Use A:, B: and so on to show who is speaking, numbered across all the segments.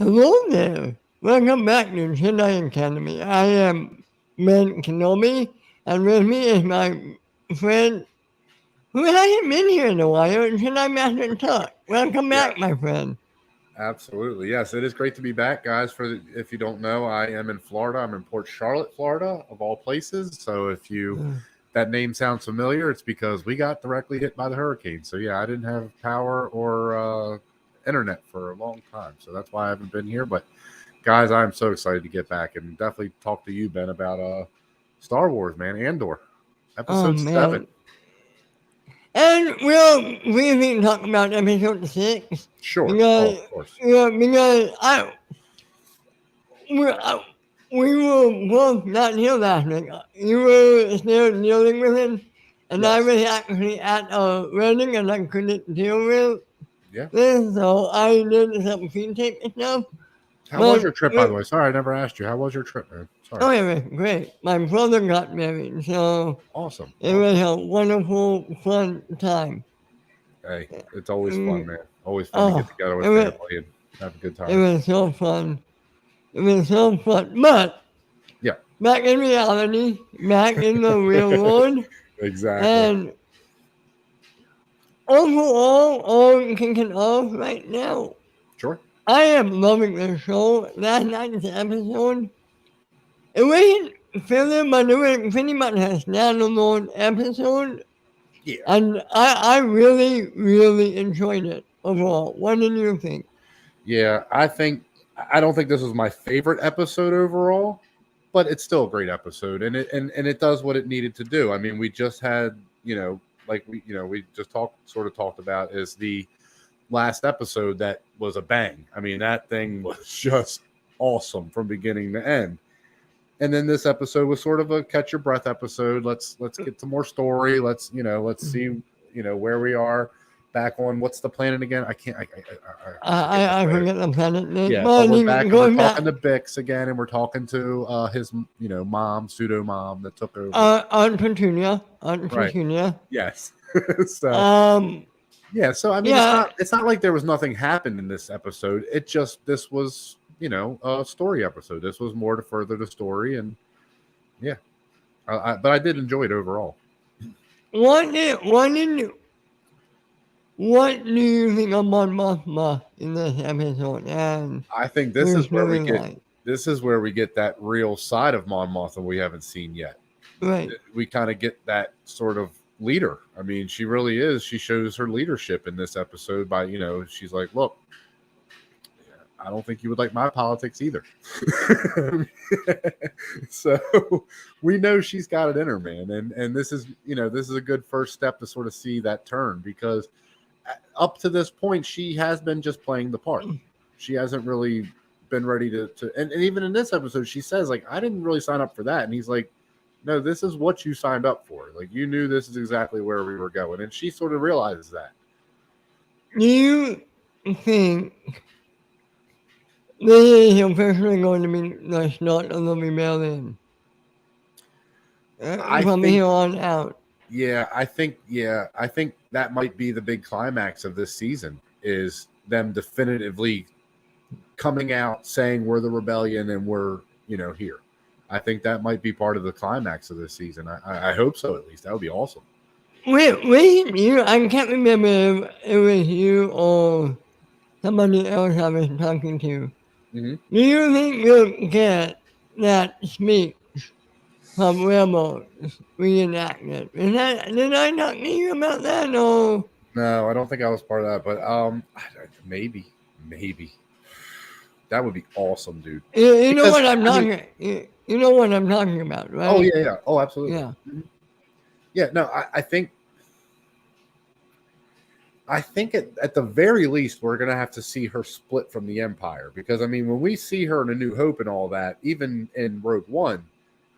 A: Hello there. Welcome back to Jedi Academy. I am Ben Kenobi, and with me is my friend who hasn't been here in a while, Jedi Master Tuck. Welcome back,
B: Yes,
A: my friend.
B: absolutely. Yes, it is great to be back, guys. If you don't know, I am in Florida. I'm in Port Charlotte, Florida, of all places. So if you that name sounds familiar, it's because we got directly hit by the hurricane. So yeah, I didn't have power or internet for a long time, so that's why I haven't been here. But guys, I'm so excited to get back and definitely talk to you, Ben, about Star Wars, man. Andor,
A: Oh,
B: episode 7.
A: man. And we'll briefly talk about episode 6
B: Sure. Oh,
A: because,
B: of course.
A: because we, I, we were both not here last week. You were still dealing with it, and I
B: Yes.
A: was actually at a wedding and I couldn't deal with
B: Yeah.
A: this, so I did some pre-tape and stuff.
B: How was
A: But,
B: your trip, by the way? Sorry, I never asked you. How was your trip, man? Sorry.
A: oh, it was great. My brother got married, so
B: Awesome.
A: it was a wonderful, fun time.
B: Hey, it's always fun,
A: Mm,
B: man. Always fun to get
A: Oh,
B: together
A: it
B: with
A: was,
B: family and have a good
A: it
B: time.
A: was so fun. It was so fun. But
B: Yeah,
A: back in reality, back in the real world,
B: exactly.
A: and overall, all kicking off right now,
B: Sure.
A: I am loving the show. Last night's episode, it wasn't filler, but it was pretty much a standalone episode.
B: Yeah.
A: And I really, really enjoyed it overall. What did you think?
B: Yeah, I don't think this was my favorite episode overall, but it's still a great episode, and it does what it needed to do. I mean, we just had, like we just talked about is the last episode that was a bang. I mean, that thing was just awesome from beginning to end. And then this episode was sort of a catch your breath episode. Let's get some more story. Let's see where we are back on what's the planet again. I can't. I forget the
A: I
B: planet.
A: forget the planet name.
B: Yeah, but
A: But
B: we're back and we're
A: going back,
B: talking to Bix again, and we're talking to his mom, pseudo mom that took over.
A: Aunt Petunia. Aunt
B: Right.
A: Petunia.
B: Yes. So
A: Um,
B: yeah. So I mean,
A: yeah,
B: it's not like there was nothing happened in this episode. It just this was a story episode. This was more to further the story, and yeah. But I did enjoy it overall.
A: what do you think of Mon Mothma in this episode? And
B: I think
A: her
B: this is where
A: storyline?
B: we get that real side of Mon Mothma we haven't seen yet.
A: Right.
B: We kind of get that sort of leader. I mean, she really is. She shows her leadership in this episode by, she's like, look, I don't think you would like my politics either. So we know she's got it in her, man. And this is a good first step to sort of see that turn, because up to this point, she has been just playing the part. She hasn't really been ready to and even in this episode, she says, like, I didn't really sign up for that. And he's like, no, this is what you signed up for. Like, you knew this is exactly where we were going. And she sort of realizes that.
A: Do you think this is officially going to be the start of the rebellion?
B: I
A: From
B: think
A: here on out.
B: I think that might be the big climax of this season, is them definitively coming out saying we're the rebellion and we're, here. I think that might be part of the climax of this season. I hope so, at least. That would be awesome.
A: Wait, I can't remember if it was you or somebody else I was talking to.
B: Mm-hmm.
A: Do you think you'll get that speech from Rebels reenacted? Did I talk to you about that? No.
B: No, I don't think I was part of that, but maybe that would be awesome, dude.
A: You know
B: Because
A: what I'm talking. You know what I'm talking about, right?
B: oh yeah, oh absolutely,
A: Yeah.
B: Yeah. No, I think at the very least we're gonna have to see her split from the Empire, because I mean, when we see her in A New Hope and all that, even in Rogue One,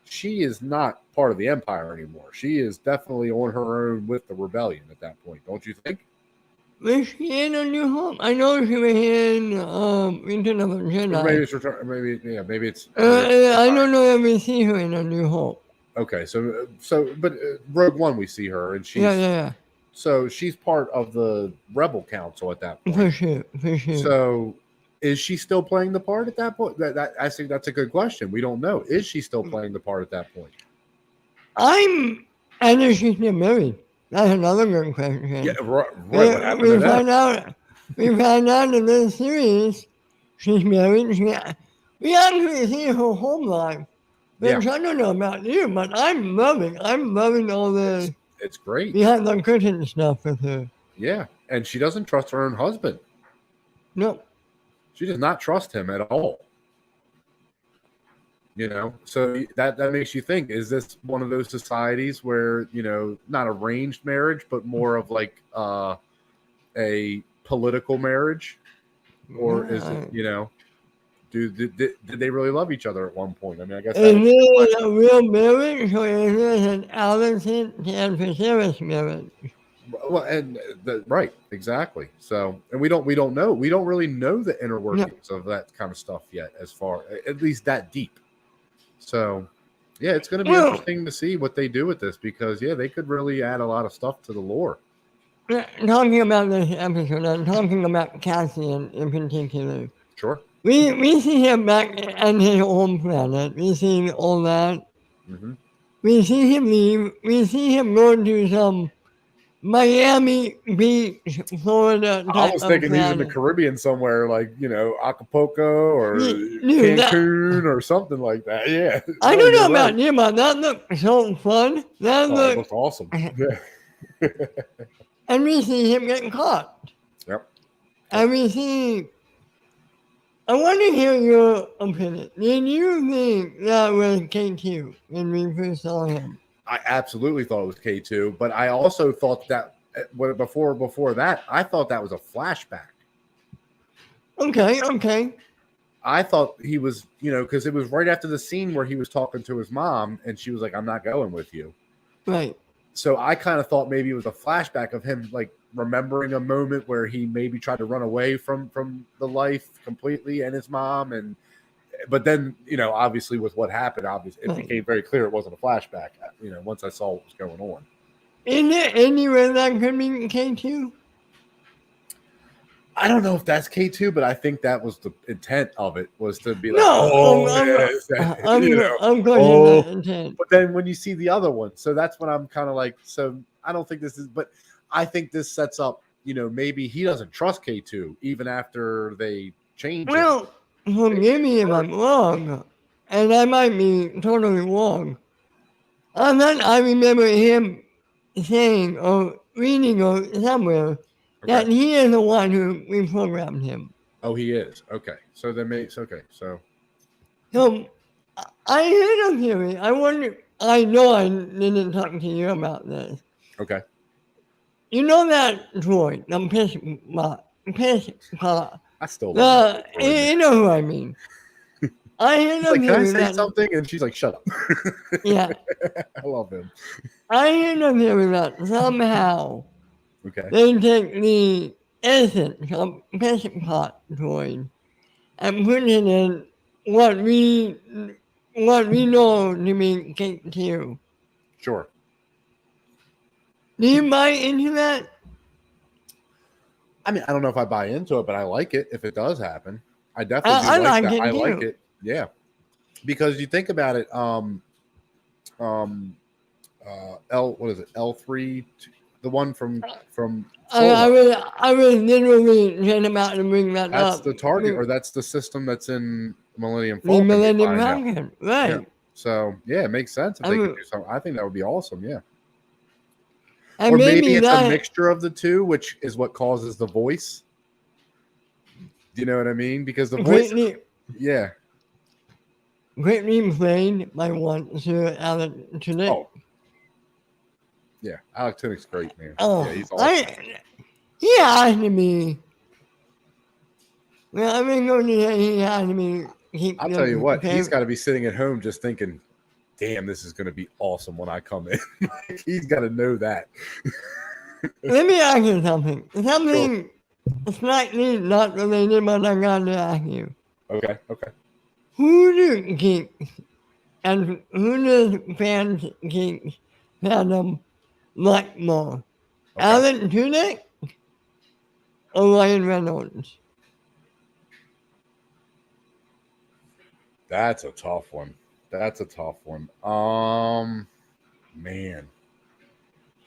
B: she is not part of the Empire anymore. She is definitely on her own with the rebellion at that point, don't you think?
A: Was she in A New Hope? I know she was in Return of the
B: Or maybe
A: Jedi.
B: it's return. Maybe it's.
A: I don't know if we see her in A New Hope.
B: Okay, but Rogue One we see her, and
A: Yeah.
B: so she's part of the Rebel Council at that point.
A: For sure.
B: So Is she still playing the part at that point? I think that's a good question. We don't know. Is she still playing the part at that point?
A: And is she still married? That's another good question.
B: Yeah, right. What happened to that?
A: We find out in this series she's married. We actually see her home life. Which I don't know about you, but I'm loving all the
B: it's great
A: behind the curtain stuff with her.
B: Yeah, and she doesn't trust her own husband.
A: No.
B: She does not trust him at all. So that makes you think, is this one of those societies where, not arranged marriage, but more of like a political marriage? Or is it, did they really love each other at one point? I mean, I guess
A: is it a real marriage, or is it an Allison and Viserys marriage?
B: Well, and right, exactly. So, and we don't know. We don't really know the inner workings of that kind of stuff yet, as far, at least that deep. So, yeah, it's going to be interesting to see what they do with this, because they could really add a lot of stuff to the lore.
A: Talking about this episode, I'm talking about Cassian in particular.
B: Sure.
A: We see him back on his home planet. We see all that.
B: Mm-hmm.
A: We see him leave. We see him go to some Miami Beach, Florida.
B: I was thinking he's in the Caribbean somewhere, like, Acapulco or Cancun or something like that. Yeah.
A: I don't know about you, but that looked so fun. That
B: looked awesome. Yeah.
A: And we see him getting caught.
B: Yep.
A: And we see. I want to hear your opinion. Did you think that was K2 when we first saw him?
B: I absolutely thought it was K2, but I also thought that before that, I thought that was a flashback.
A: Okay.
B: I thought he was, because it was right after the scene where he was talking to his mom, and she was like, "I'm not going with you."
A: Right.
B: So I kind of thought maybe it was a flashback of him, like, remembering a moment where he maybe tried to run away from the life completely and his mom, but then, obviously with what happened, it became very clear it wasn't a flashback, once I saw what was going on.
A: Is there anywhere that could be K2?
B: I don't know if that's K2, but I think that was the intent of it, was to be like,
A: I'm going to intent.
B: But then when you see the other one, so that's when I'm kind of like, so I don't think this is, but I think this sets up, maybe he doesn't trust K2 even after they change it.
A: Well, forgive me if I'm wrong, and I might be totally wrong. I remember him saying or reading or somewhere that he is the one who reprogrammed him.
B: Oh, he is? Okay. So that makes, okay. So
A: I heard a theory. I know I didn't talk to you about this.
B: Okay.
A: You know that droid, the Pisspot.
B: I still love that droid.
A: You know who I mean. I heard a theory.
B: Can I say something? And she's like, "Shut up."
A: Yeah.
B: I love him.
A: I heard a theory that somehow they take the essence of Pisspot droid and put it in what we know to be K2.
B: Sure.
A: Do you buy into that?
B: I mean, I don't know if I buy into it, but I like it if it does happen. I definitely like that. I like it. Yeah. Because you think about it, what is it? L3, the one from
A: I was literally just about to bring that up.
B: That's the target, or that's the system that's in Millennium
A: Falcon. The Millennium Falcon, right.
B: Yeah. So, yeah, it makes sense if they could do something. I think that would be awesome, yeah.
A: And
B: or maybe it's a mixture of the two, which is what causes the voice. Do you know what I mean? Because the voice, yeah.
A: Greatly played by one Sir Alec Tudyk.
B: Oh. Yeah, Alec Tudyk's great, man.
A: Oh,
B: yeah, he's awesome.
A: He has to be. Well, I've been going to say he has to be.
B: I'll tell you what, he's got to be sitting at home just thinking, damn, this is going to be awesome when I come in. He's got to know that.
A: Let me ask you something. Something slightly not related, but I got to ask you.
B: Okay.
A: Who do geeks and who does fans geeks fandom like more? Okay. Alec Tudyk or Ryan Reynolds?
B: That's a tough one. Man,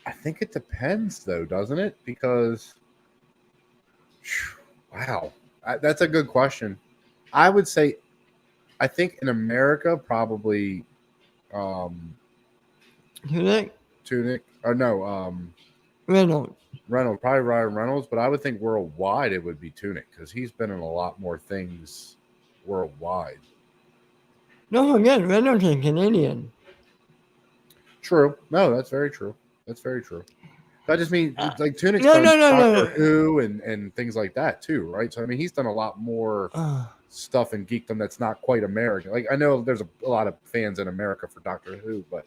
B: I think it depends though, doesn't it? Because, wow, that's a good question. I would say, I think in America, probably
A: Tunic?
B: Tunic, or no,
A: Reynolds.
B: Reynolds, probably Ryan Reynolds, but I would think worldwide it would be Tunic because he's been in a lot more things worldwide.
A: Don't forget, Reynolds is Canadian.
B: True. No, that's very true. That's very true. I just mean, like Tunic's
A: No,
B: done
A: no, no,
B: Doctor
A: no.
B: Who and things like that too, right? So I mean, he's done a lot more stuff in geekdom that's not quite American. Like I know there's a lot of fans in America for Doctor Who, but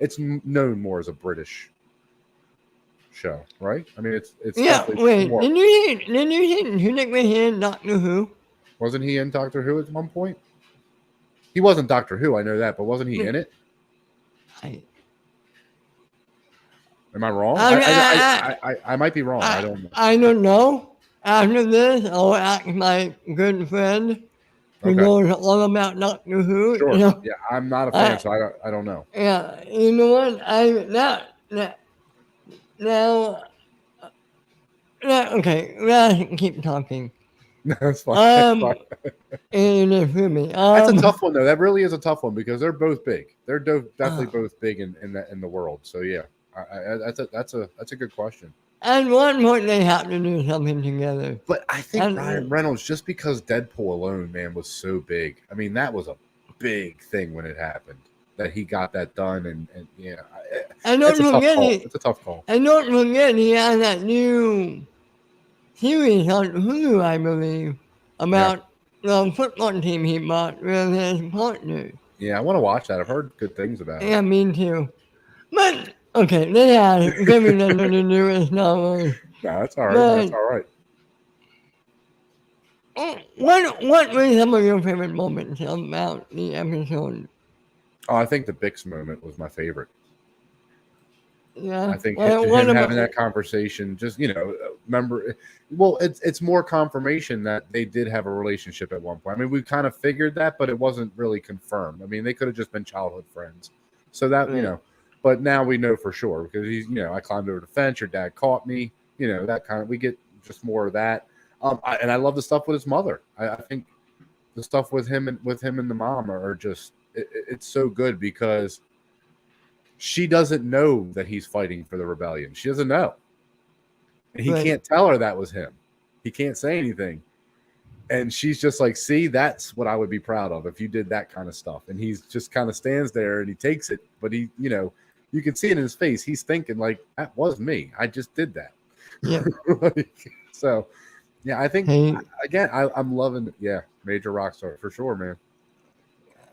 B: it's known more as a British show, right? I mean, it's
A: Yeah, wait.
B: more.
A: Didn't you see Tunic was in Doctor Who?
B: Wasn't he in Doctor Who at one point? He wasn't Doctor Who, I know that, but wasn't he in it? Am I wrong? I might be wrong. I don't know.
A: I don't know. After this, I'll ask my good friend who knows all about Doctor Who.
B: Sure.
A: You know?
B: Yeah, I'm not a fan, so I don't know.
A: Yeah, you know what? Okay, let's keep talking.
B: That's fine. That's a tough one though. That really is a tough one because they're both big. They're definitely both big in the world. So yeah, that's a good question.
A: At one point, they have to do something together.
B: But I think Ryan Reynolds, just because Deadpool alone, man, was so big. I mean, that was a big thing when it happened that he got that done, and yeah, it's a tough call.
A: And don't forget, he has that new series on Hulu, I believe, about the football team he bought with his partner.
B: Yeah, I want to watch that. I've heard good things about it.
A: Yeah, me too. But okay, they had very little to do with Star Wars.
B: No, that's all right. That's all right.
A: What were some of your favorite moments about the episode?
B: Oh, I think the Bix moment was my favorite.
A: Yeah,
B: I think him having that conversation, just remember. Well, it's more confirmation that they did have a relationship at one point. I mean, we kind of figured that, but it wasn't really confirmed. I mean, they could have just been childhood friends. So that but now we know for sure because he's I climbed over the fence. Your dad caught me. That kind of. We get just more of that. And I love the stuff with his mother. I think the stuff with him and the mom are just it's so good because she doesn't know that he's fighting for the rebellion. She doesn't know. And he can't tell her that was him. He can't say anything. And she's just like, see, that's what I would be proud of if you did that kind of stuff. And he's just kind of stands there and he takes it. But he, you can see it in his face. He's thinking like, that was me. I just did that.
A: Yeah.
B: So, yeah, I think, again, I'm loving it. Yeah, major rock star for sure, man.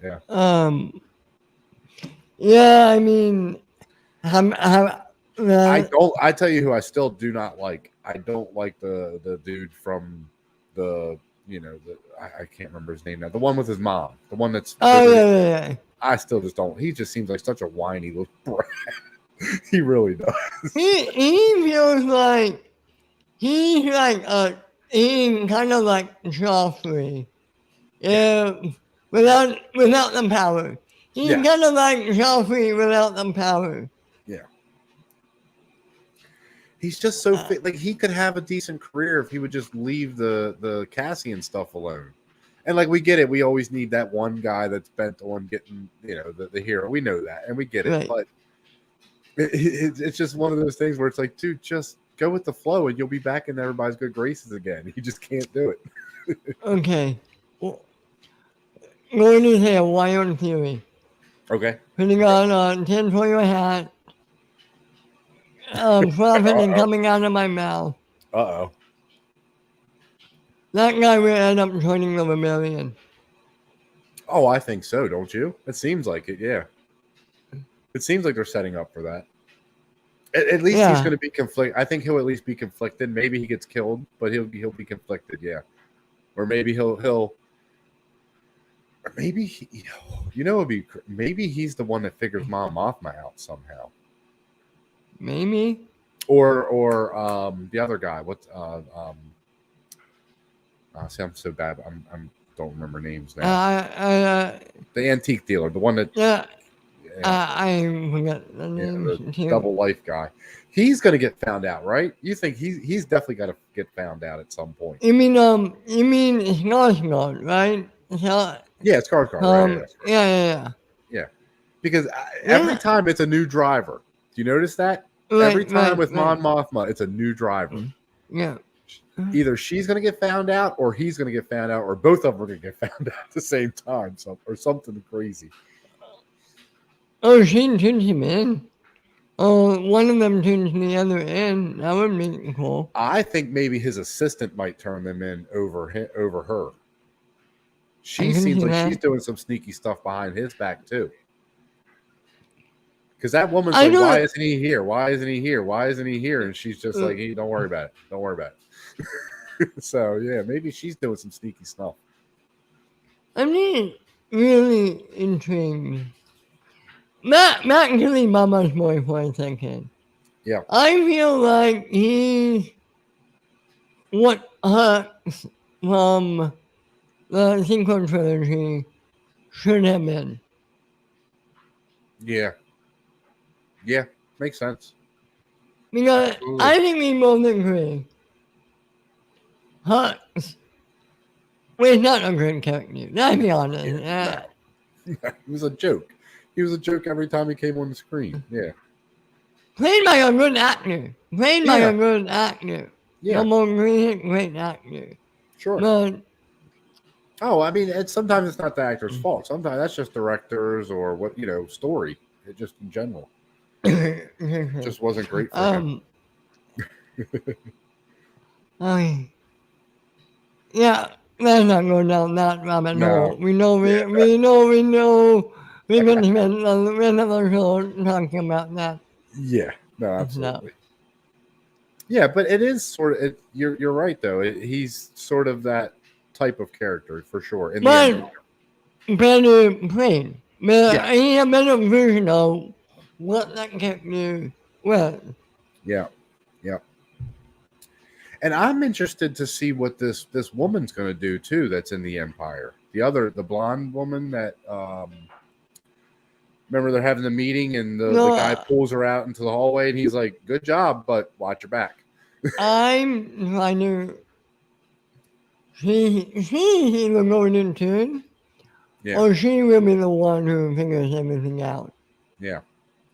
B: Yeah.
A: Yeah, I mean, I
B: tell you who I still do not like. I don't like the dude from the I can't remember his name now. The one with his mom. The one that's
A: yeah.
B: I still just don't. He just seems like such a whiny little brat. He really does.
A: He feels like he's kind of like Joffrey. Yeah, without the power. He's kind of like Joffrey without the power.
B: Yeah. He's just so fit. Like he could have a decent career if he would just leave the Cassian stuff alone. And like we get it, we always need that one guy that's bent on getting the hero. We know that, and we get it. But it's just one of those things where it's like, dude, just go with the flow, and you'll be back in everybody's good graces again. You just can't do it.
A: Okay. Well, going to say a wild theory.
B: Okay.
A: Putting on a tinfoil hat. Profiting coming out of my mouth.
B: Uh-oh.
A: That guy will end up joining the rebellion.
B: Oh, I think so, don't you? It seems like it, yeah. It seems like they're setting up for that. At least he's going to be conflicted. I think he'll at least be conflicted. Maybe he gets killed, but he'll be conflicted, yeah. Or maybe he'll maybe maybe he's the one that figures Mom Mothma out somehow.
A: Maybe.
B: Or the other guy. What's see, I'm so bad. I'm don't remember names now. The antique dealer, the one that
A: I forgot the name.
B: The double life guy. He's gonna get found out, right? You think he's definitely gonna get found out at some point?
A: You mean Skarsgård, right?
B: Yeah, it's Skarsgård. Right?
A: Yeah.
B: Because every time it's a new driver. Do you notice that? Every time with Mon Mothma, it's a new driver.
A: Yeah.
B: Either she's going to get found out, or he's going to get found out, or both of them are going to get found out at the same time, or something crazy.
A: Oh, she tunes him in. Oh, one of them tunes the other in. That would be cool.
B: I think maybe his assistant might turn them in over her. She seems like she's doing some sneaky stuff behind his back too. Because that woman's like, why isn't he here? Why isn't he here? Why isn't he here? And she's just like, hey, don't worry about it. Don't worry about it. So, yeah, maybe she's doing some sneaky stuff.
A: I'm really intrigued. Back to the Mama's boy for a second.
B: Yeah.
A: I feel like he's what Hux from the sequel trilogy should have been.
B: Yeah. Yeah, makes sense.
A: Because I think we both agree. Hux was not a great character. Let's be honest.
B: He was a joke. He was a joke every time he came on the screen. Yeah.
A: Played by a good actor.
B: Yeah.
A: No more great actor.
B: Sure.
A: But
B: I mean, sometimes it's not the actor's fault. Sometimes that's just directors or story. It just in general. It just wasn't great for him.
A: Yeah, let's not go down that rabbit hole. We know. We're going to spend the rest of our show talking about that.
B: Yeah, no, absolutely. Yeah, but it is sort of. You're right though. He's sort of that type of character for sure.
A: Better played. He had a better version of what that character was.
B: Yeah. And I'm interested to see what this woman's going to do too. That's in the Empire. The blonde woman that. Remember they're having the meeting and the guy pulls her out into the hallway and he's like, "Good job, but watch your back."
A: I'm trying to. She's either going into it, or she will be the one who figures everything out.
B: Yeah,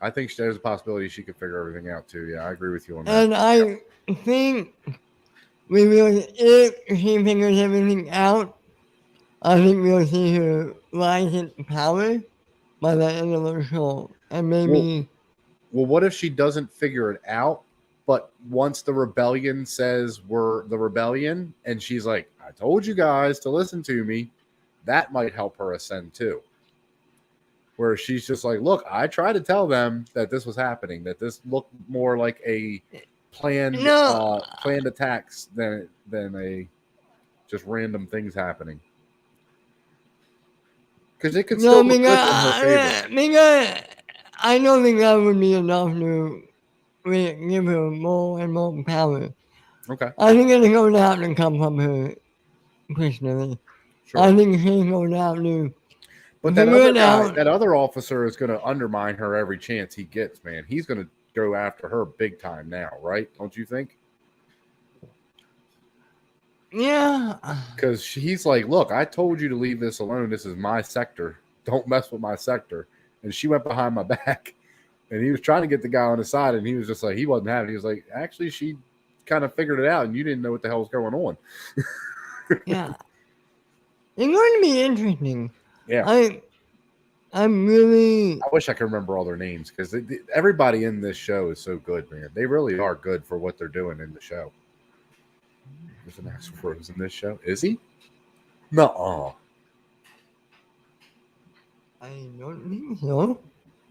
B: I think there's a possibility she could figure everything out too. Yeah, I agree with you on that.
A: And I think if she figures everything out, I think we'll see her rise in power by the end of the show. And maybe.
B: Well, what if she doesn't figure it out, but once the rebellion says we're the rebellion, and she's like, "I told you guys to listen to me," that might help her ascend too. Where she's just like, "Look, I tried to tell them that this was happening, that this looked more like a planned attacks than a just random things happening." Because it could still look in her favor.
A: I don't think that would be enough to give her more and more power.
B: Okay.
A: I think it's going to have to come from her personally. Sure. I think she's going to have to.
B: But that other officer is going to undermine her every chance he gets, man. He's going to go after her big time now, right? Don't you think?
A: Yeah.
B: Because he's like, "Look, I told you to leave this alone. This is my sector. Don't mess with my sector." And she went behind my back. And he was trying to get the guy on his side, and he was just like, he wasn't having it. He was like, "Actually, she kind of figured it out, and you didn't know what the hell was going on."
A: Yeah. It's going to be interesting.
B: Yeah.
A: I'm really.
B: I wish I could remember all their names because everybody in this show is so good, man. They really are good for what they're doing in the show. There's an actual Rose in this show. Is he? No.
A: I don't think so.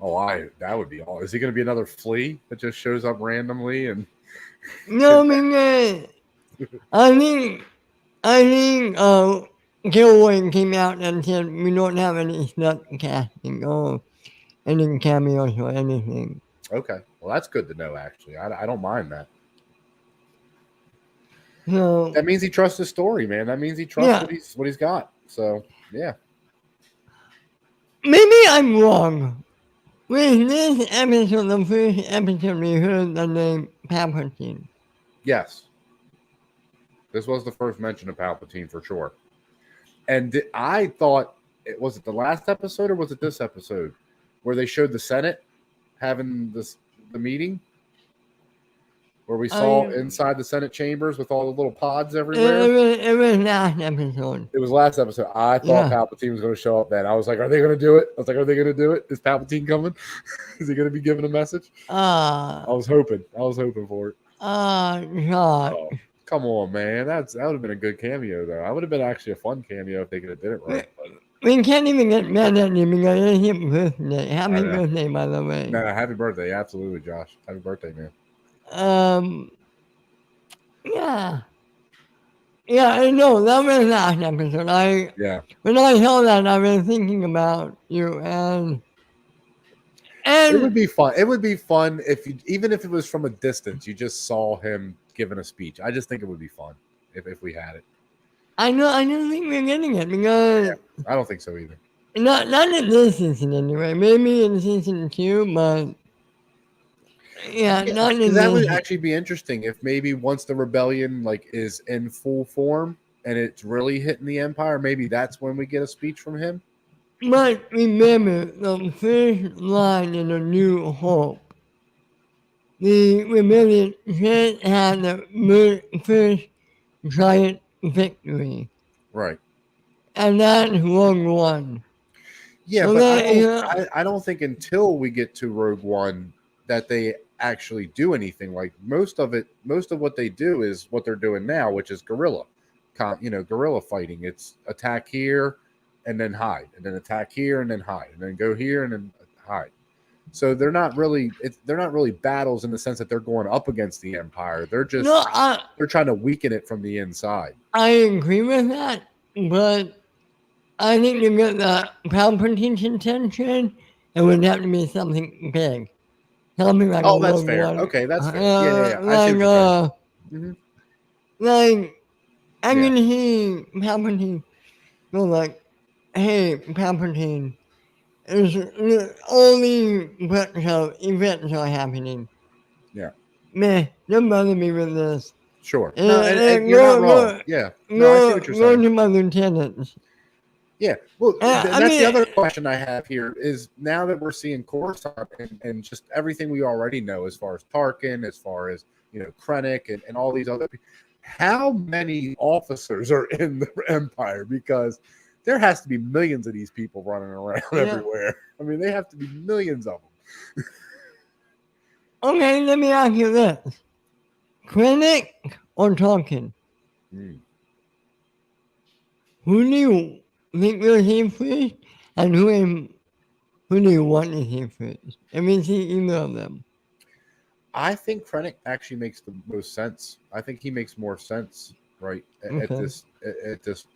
B: Oh, that would be all. Is he going to be another flea that just shows up randomly and?
A: No, I mean, I think Gilroy came out and said we don't have any stunt casting or any cameos or anything.
B: Okay, well that's good to know. Actually, I don't mind that.
A: So
B: That means he trusts his story, man. That means he trusts what he's got. So yeah.
A: Maybe I'm wrong. With this episode, the first episode, we heard the name Palpatine.
B: Yes. This was the first mention of Palpatine for sure. And I thought, was it the last episode or was it this episode where they showed the Senate having the meeting? Where we saw inside the Senate chambers with all the little pods everywhere.
A: It was last episode.
B: It was last episode. I thought Palpatine was going to show up then. I was like, are they going to do it? I was like, are they going to do it? Is Palpatine coming? Is he going to be giving a message? I was hoping. I was hoping for it.
A: God.
B: Oh, come on, man. That would have been a good cameo, though. That would have been actually a fun cameo if they could have did it right. But
A: we can't even get mad at him because it's his birthday. Happy birthday, by the way.
B: No, happy birthday. Absolutely, Josh. Happy birthday, man.
A: Yeah. Yeah, I know. That was last episode. When I saw that, I was thinking about you and
B: it would be fun. It would be fun even if it was from a distance, you just saw him giving a speech. I just think it would be fun if we had it.
A: I don't think we're getting it because
B: I don't think so either.
A: Not in this season anyway. Maybe in season 2, but not in
B: that would actually be interesting if maybe once the rebellion is in full form and it's really hitting the Empire, maybe that's when we get a speech from him.
A: But remember, the first line in A New Hope, the rebellion just had the first giant victory.
B: Right.
A: And that's Rogue One.
B: Yeah, so but I don't think until we get to Rogue One that they actually do anything. Like most of what they do is what they're doing now, which is guerrilla fighting. It's attack here and then hide, and then attack here and then hide, and then go here and then hide. So they're not really battles in the sense that they're going up against the Empire. They're just they're trying to weaken it from the inside.
A: I agree with that, but I think to get the Palpatine's attention, it would have to be something big. Something like
B: that's fair. One. Okay, that's fair. Yeah.
A: I can see Palpatine go like, hey, Palpatine, all these events are happening.
B: Yeah.
A: Man, don't bother me with this.
B: Sure. And you're not wrong. Yeah. No, I see what you're saying.
A: Go to my lieutenants.
B: Yeah. Well, that's the other question I have here is now that we're seeing Coruscant and just everything we already know as far as Tarkin, as far as, Krennic and all these other people, how many officers are in the Empire? Because there has to be millions of these people running around everywhere. I mean, they have to be millions of them.
A: Okay, let me ask you this. Krennic or Tarkin? Who do you think will see first, and who do you want to see first? I mean, see either of them.
B: I think Krennic actually makes the most sense. I think he makes more sense, right, at this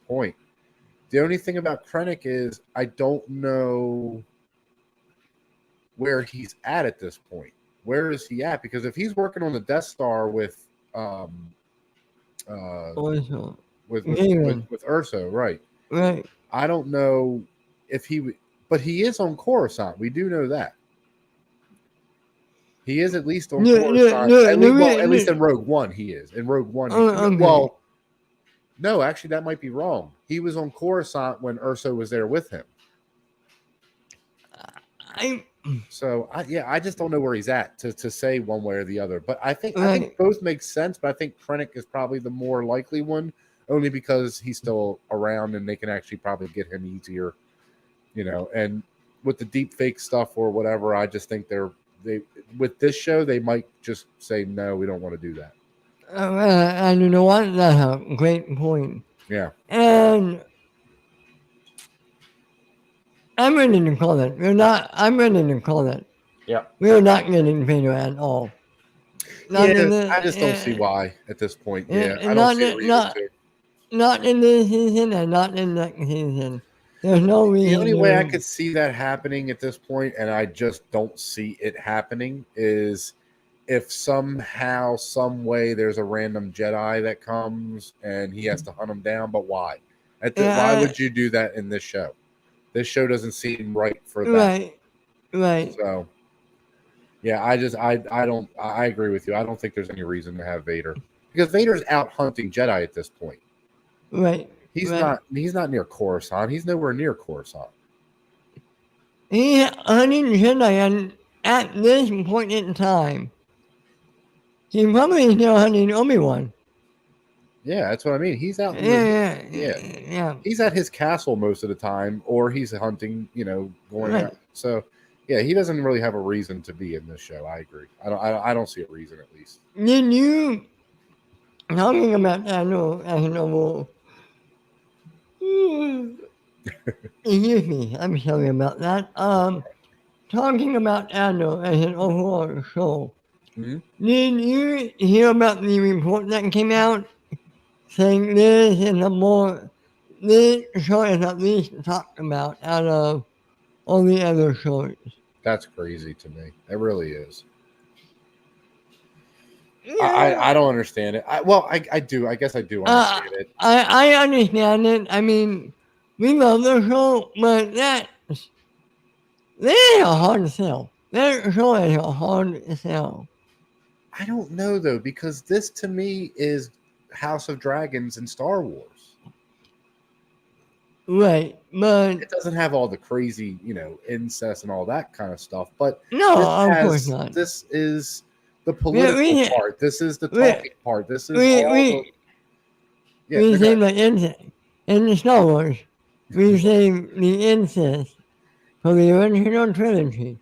B: point. The only thing about Krennic is I don't know where he's at this point. Where is he at? Because if he's working on the Death Star with Urso, right?
A: Right.
B: I don't know if but he is on Coruscant. We do know that. He is at least on Coruscant. At least in Rogue One, he is. In Rogue One, well, no, actually, that might be wrong. He was on Coruscant when Urso was there with him. I just don't know where he's at to say one way or the other. But I think both make sense. But I think Krennic is probably the more likely one, only because he's still around and they can actually probably get him easier, And with the deep fake stuff or whatever, I just think they with this show they might just say no, we don't want to do that.
A: And you know what? That's a great point.
B: Yeah.
A: And I'm ready to call it. I'm ready to call it.
B: Yeah.
A: We're not getting Vader at all.
B: I just don't see why at this point. Yeah. I don't see a reason to.
A: Not in this season and not in next season. There's no reason.
B: The only way I could see that happening at this point, and I just don't see it happening, is if somehow, some way, there's a random Jedi that comes and he has to hunt him down. But why? Why would you do that in this show? This show doesn't seem right for that.
A: Right.
B: So, yeah, I agree with you. I don't think there's any reason to have Vader, because Vader's out hunting Jedi at this point.
A: Right.
B: He's not near Coruscant. He's nowhere near Coruscant.
A: He's hunting Jedi, and at this point in time, he's probably still hunting Obi-Wan.
B: Yeah, that's what I mean. He's out.
A: Yeah.
B: He's at his castle most of the time, or he's hunting. Going out. So, yeah, he doesn't really have a reason to be in this show. I agree. I don't see a reason, at least.
A: Did you talking about Andor as a novel? Excuse me. I'm sorry about that. Talking about Andor as an overall show.
B: Mm-hmm.
A: Did you hear about the report that came out saying this show is at least talked about out of all the other shows?
B: That's crazy to me. It really is.
A: Yeah.
B: I don't understand it. I do. I guess I do understand it.
A: I understand it. I mean, we love the show, but that is a hard sell. That show is a hard sell.
B: I don't know, though, because this to me is House of Dragons and Star Wars.
A: Right, but
B: it doesn't have all the crazy, incest and all that kind of stuff. But
A: no, of course not.
B: This is the political part. This is the talking part. This is
A: we say the incest in the Star Wars. We say the incest for the original trilogy.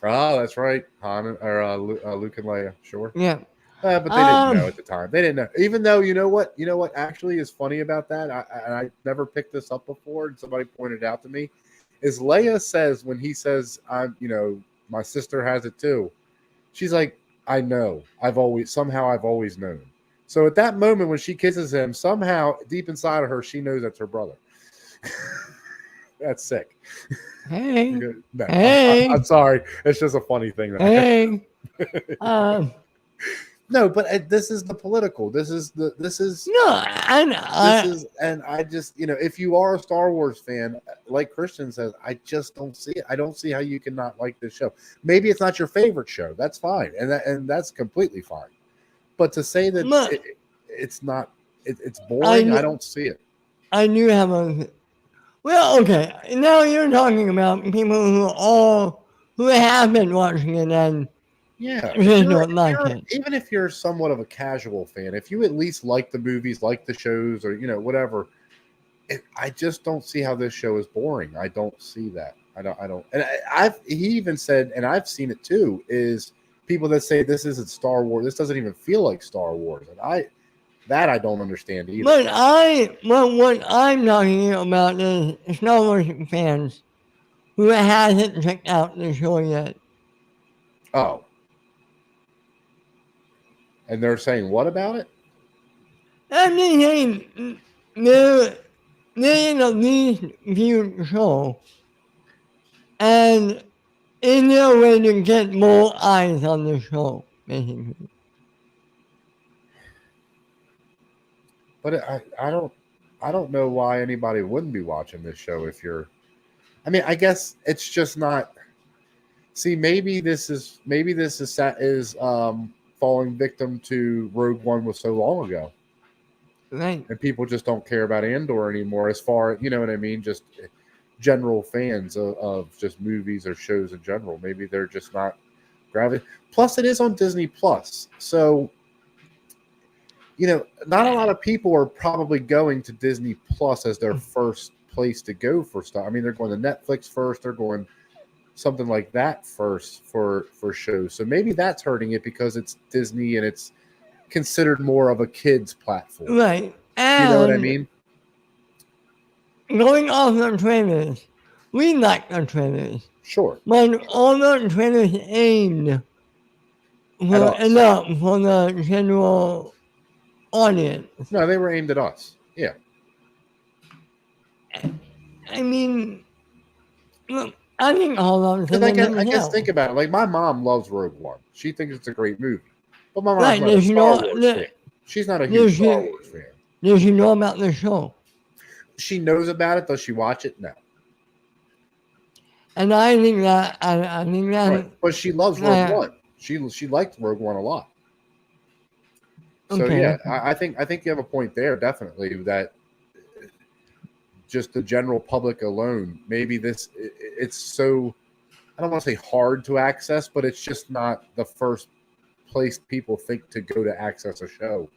B: Oh, that's right. Han or Luke and Leia. Sure.
A: Yeah.
B: But they didn't know at the time. They didn't know. Even though, you know what actually is funny about that? I never picked this up before, and somebody pointed it out to me. Is Leia says, when he says, my sister has it too. She's like, I know. I've always known. So at that moment when she kisses him, somehow deep inside of her, she knows that's her brother. That's sick.
A: Hey.
B: No,
A: hey.
B: I'm sorry. It's just a funny thing.
A: Hey.
B: No, but this is the political. This is no.
A: And
B: I just, if you are a Star Wars fan, like Christian says, I just don't see it. I don't see how you can not like this show. Maybe it's not your favorite show. That's fine, and that's completely fine. But to say that it's not, it's boring. I don't see it.
A: I do have a. Well, okay. Now you're talking about people who have been watching it and.
B: Yeah,
A: even
B: if you're somewhat of a casual fan, if you at least like the movies, like the shows, or whatever, I just don't see how this show is boring. I don't see that. I don't. And he even said, and I've seen it too, is people that say this isn't Star Wars. This doesn't even feel like Star Wars, and I don't understand either.
A: But what I'm talking about is Star Wars fans who hasn't checked out the show yet.
B: Oh. And they're saying what about it?
A: I'm just saying they're in a least viewed show, and in their way to get more eyes on the show, basically.
B: But I don't know why anybody wouldn't be watching this show if you're. I mean, I guess it's just not. See, maybe this is falling victim to Rogue One was so long ago.
A: Right.
B: And people just don't care about Andor anymore as far, you know what I mean? Just general fans of just movies or shows in general. Maybe they're just not gravitating. Plus, it is on Disney Plus. So, not a lot of people are probably going to Disney Plus as their first place to go for stuff. I mean, they're going to Netflix first. They're going something like that first for shows. So maybe that's hurting it because it's Disney and it's considered more of a kid's platform.
A: Right. And
B: you know what I mean?
A: Going off the trailers, we like the trailers.
B: Sure.
A: But all the trailers aimed for the general audience.
B: No, they were aimed at us. Yeah.
A: I mean, look, I think all of them.
B: Because I guess think about it. Like my mom loves Rogue One. She thinks it's a great movie. But my mom's not a Star Wars fan. She's not a huge Star Wars fan.
A: Does she know about the show?
B: She knows about it. Does she watch it? No.
A: And I think that
B: Right. But she loves Rogue One. She liked Rogue One a lot. So
A: okay.
B: yeah, I think you have a point there, definitely, that just the general public alone, maybe it's so, I don't want to say hard to access, but it's just not the first place people think to go to access a show.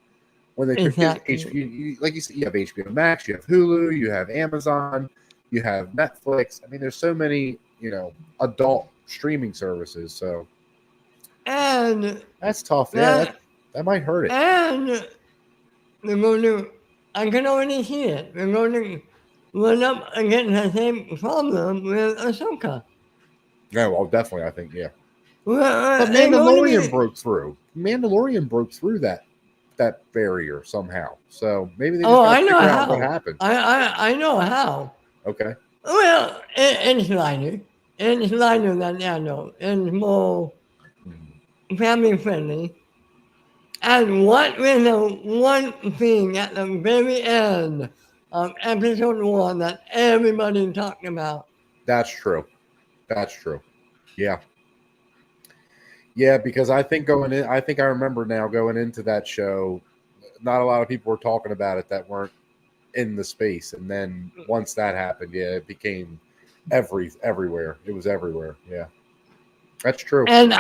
B: When they
A: exactly.
B: HBO, like you said, you have HBO Max, you have Hulu, you have Amazon, you have Netflix. I mean, there's so many, adult streaming services. So,
A: and
B: that's tough. Yeah, that might hurt it.
A: And they're going to, I can already see it. They're going to run up against the same problem with Ahsoka.
B: Yeah, well, definitely, I think, yeah.
A: Well,
B: but Mandalorian broke through. Mandalorian broke through that barrier somehow. So maybe they just got to figure out what happened.
A: I know how.
B: Okay.
A: Well, it's lighter. It's lighter than Andor. It's more family friendly. And what was the one thing at the very end of episode 1 that everybody talked about?
B: That's true. Yeah. Yeah, because I think I remember now going into that show, not a lot of people were talking about it that weren't in the space. And then once that happened, yeah, it became everywhere. It was everywhere. Yeah. That's true.
A: And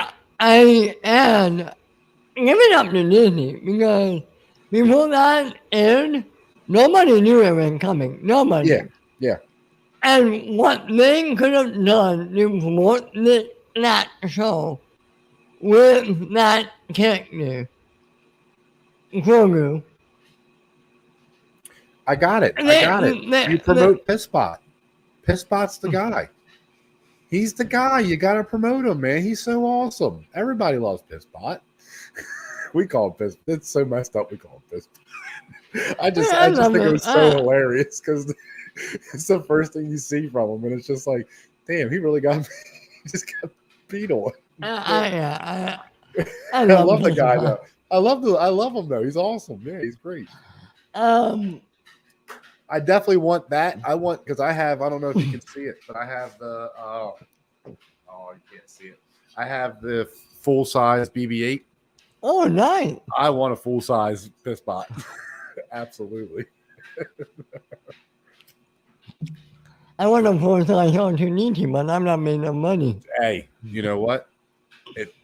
A: give it up to Disney, because before that aired, nobody knew it was coming. Nobody.
B: Yeah.
A: And what they could have done to promote that show with that character, Grogu.
B: I got it. You promote Pisspot. Pisspot's the guy. He's the guy. You got to promote him, man. He's so awesome. Everybody loves Pisspot. We call him Pisspot. It's so messed up. We call him Pisspot. I just think it was so hilarious because it's the first thing you see from him, and it's just like, damn, he really got he just got beat on.
A: I
B: love the guy though. I love him though. He's awesome. Yeah, he's great. I definitely want that. Because I don't know if you can see it, but I have the you can't see it. I have the full size BB-8.
A: Oh, nice.
B: I want a full size Pisspot. Absolutely.
A: I want a full size R2-D2, but I'm not making no money.
B: Hey, you know what?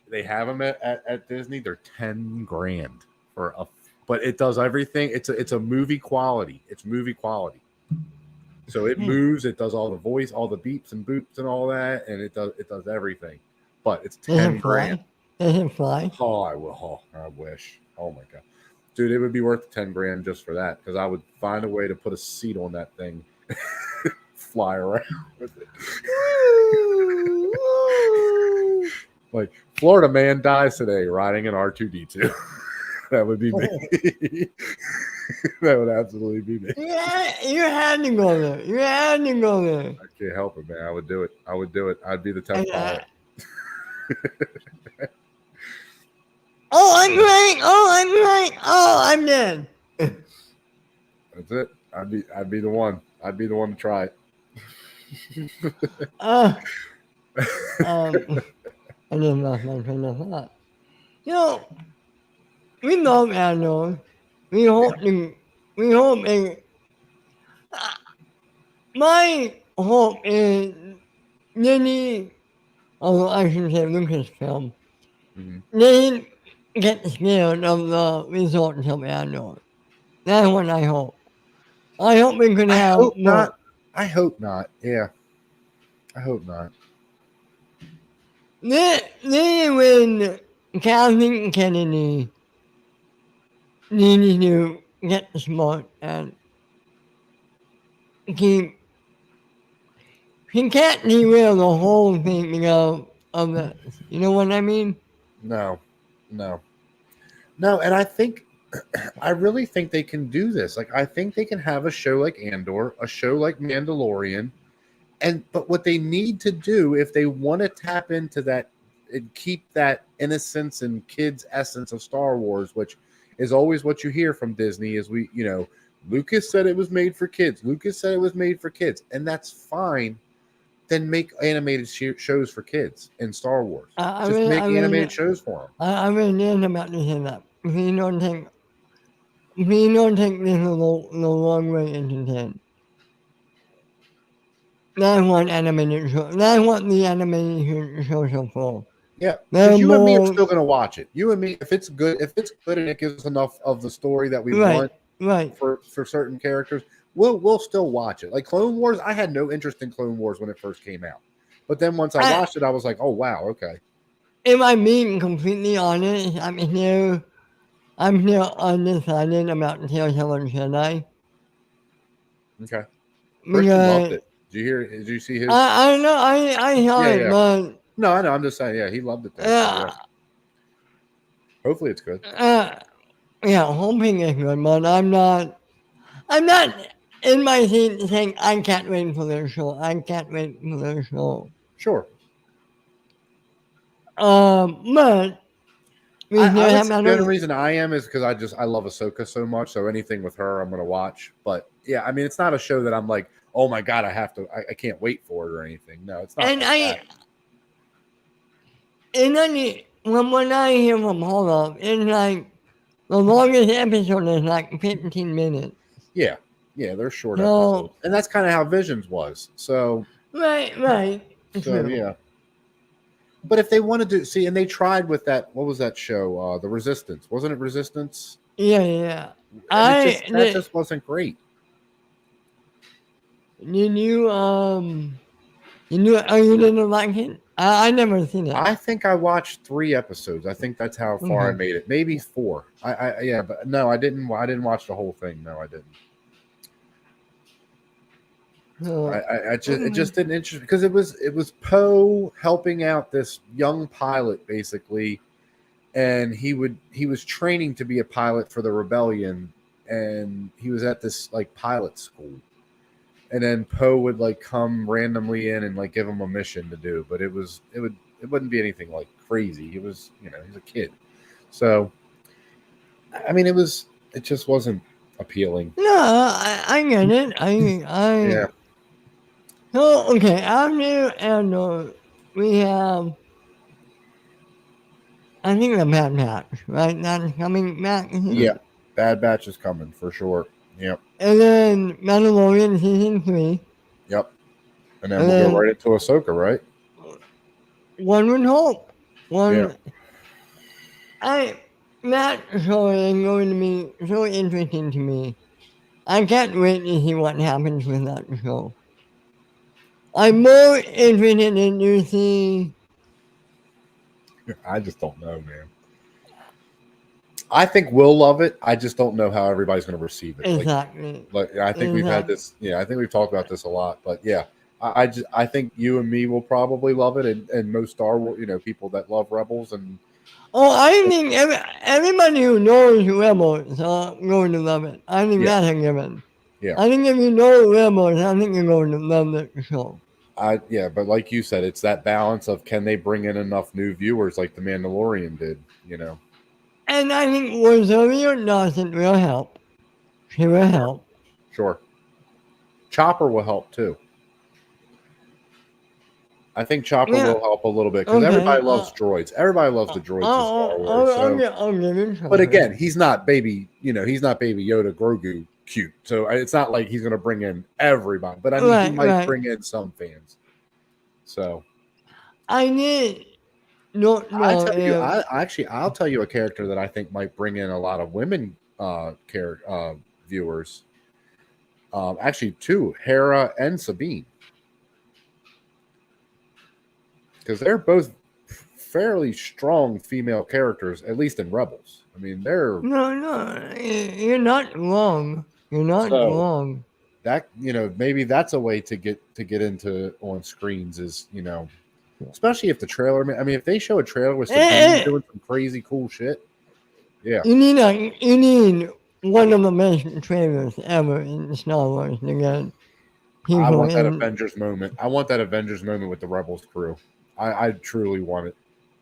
B: They have them at Disney. They're $10,000 for but it does everything. It's a movie quality. It's movie quality. So it moves. It does all the voice, all the beeps and boops and all that, and it does everything. But it's $10,000.
A: Does it fly?
B: Oh, I will. Oh, I wish. Oh my god, dude, it would be worth $10,000 just for that, because I would find a way to put a seat on that thing, fly around with it. Like Florida man dies today riding an R2-D2. That would be me. That would absolutely be me.
A: Yeah, you had to go there.
B: I can't help it, man. I would do it. I'd be the test pilot.
A: I'm great. I'm dead.
B: That's it. I'd be the one. I'd be the one to try it.
A: I didn't lost my train of thought. We love Andor. We hope my hope is Disney, although I should say Lucasfilm, they get scared of the results of Andor. That's what I hope. I hope we can have more.
B: I hope not. Yeah. I hope not.
A: They when Kathleen Kennedy needed to get smart and keep. He can't derail the whole thing because of this. You know what I mean?
B: No, and I really think they can do this. Like, I think they can have a show like Andor, a show like Mandalorian, But what they need to do if they want to tap into that and keep that innocence and kids' essence of Star Wars, which is always what you hear from Disney, is Lucas said it was made for kids. Lucas said it was made for kids, and that's fine. Then make animated shows for kids in Star Wars. Make animated shows for them.
A: I really about to say that. We don't take this the wrong way into 10. That's what animated show. That's what the animated shows are for.
B: Yeah, because you and me are still going to watch it. You and me, if it's good and it gives us enough of the story that we want for certain characters, we'll still watch it. Like Clone Wars, I had no interest in Clone Wars when it first came out. But then once I watched it, I was like, oh, wow, okay.
A: If I'm being completely honest, I'm still undecided about Tales of a Jedi.
B: Okay. Christian loved it. Did you see his?
A: I know. I saw it, but
B: no, I know. I'm just saying. Yeah, he loved it. Hopefully, it's good.
A: Hoping it's good, but I'm not in my seat saying I can't wait for the show. I can't wait for the show.
B: Sure.
A: But
B: the only reason I am is because I love Ahsoka so much. So anything with her, I'm gonna watch. But yeah, I mean, it's not a show that I'm like, oh my god, I can't wait for it or anything. No, it's not.
A: From what I hear from Hollow, it's like the longest episode is like 15 minutes.
B: Yeah, they're short episodes, and that's kind of how Visions was. So
A: right.
B: So yeah. But if they wanted to and they tried with that. What was that show? The Resistance, wasn't it? Resistance.
A: Yeah.
B: That just wasn't great.
A: You didn't like it? I never seen it.
B: I think I watched 3 episodes. I think that's how far I made it. Maybe 4. But no, I didn't watch the whole thing. No, I didn't. It just didn't interest me because it was Poe helping out this young pilot basically, and he was training to be a pilot for the rebellion, and he was at this like pilot school, and then Poe would like come randomly in and like give him a mission to do, but it wouldn't be anything like crazy. He was he's a kid, so I mean it just wasn't appealing.
A: No, I get it. Yeah. So, okay, after Andor, we have, I think, the Bad Batch, right? That's coming back.
B: Yeah, Bad Batch is coming, for sure. Yep.
A: And then Mandalorian Season 3.
B: Yep. And then we'll go right into Ahsoka, right?
A: One would hope. That show is going to be so interesting to me. I can't wait to see what happens with that show. I'm more interested in you see.
B: I just don't know, man. I think we'll love it. I just don't know how everybody's going to receive it.
A: Exactly.
B: I think we've had this. Yeah, I think we've talked about this a lot. But yeah, I think you and me will probably love it, and most Star Wars, people that love Rebels and.
A: Oh, I think everybody who knows Rebels are going to love it. I think that's a given.
B: Yeah.
A: I think if you know Rebels, I think you're going to love the show.
B: But like you said, it's that balance of can they bring in enough new viewers like The Mandalorian did,
A: And I think Rosario Dawson will help. She will help.
B: Sure. Chopper will help too. I think Chopper will help a little bit because everybody loves droids. Everybody loves the droids in Star Wars. But again, he's not baby. He's not Baby Yoda, Grogu cute. So it's not like he's going to bring in everybody. But I mean, he might bring in some fans. So
A: I need. No,
B: I'll tell you a character that I think might bring in a lot of women viewers. Actually, 2, Hera and Sabine. Because they're both fairly strong female characters, at least in Rebels. I mean, they're...
A: No, you're not wrong. You're not wrong.
B: That, maybe that's a way to get into on screens is, especially if the trailer... I mean, if they show a trailer with Sabine doing some crazy cool shit, yeah.
A: You need one of the best trailers ever in Star Wars again.
B: I
A: people
B: want that
A: in.
B: Avengers moment. I want that Avengers moment with the Rebels crew. I truly want it.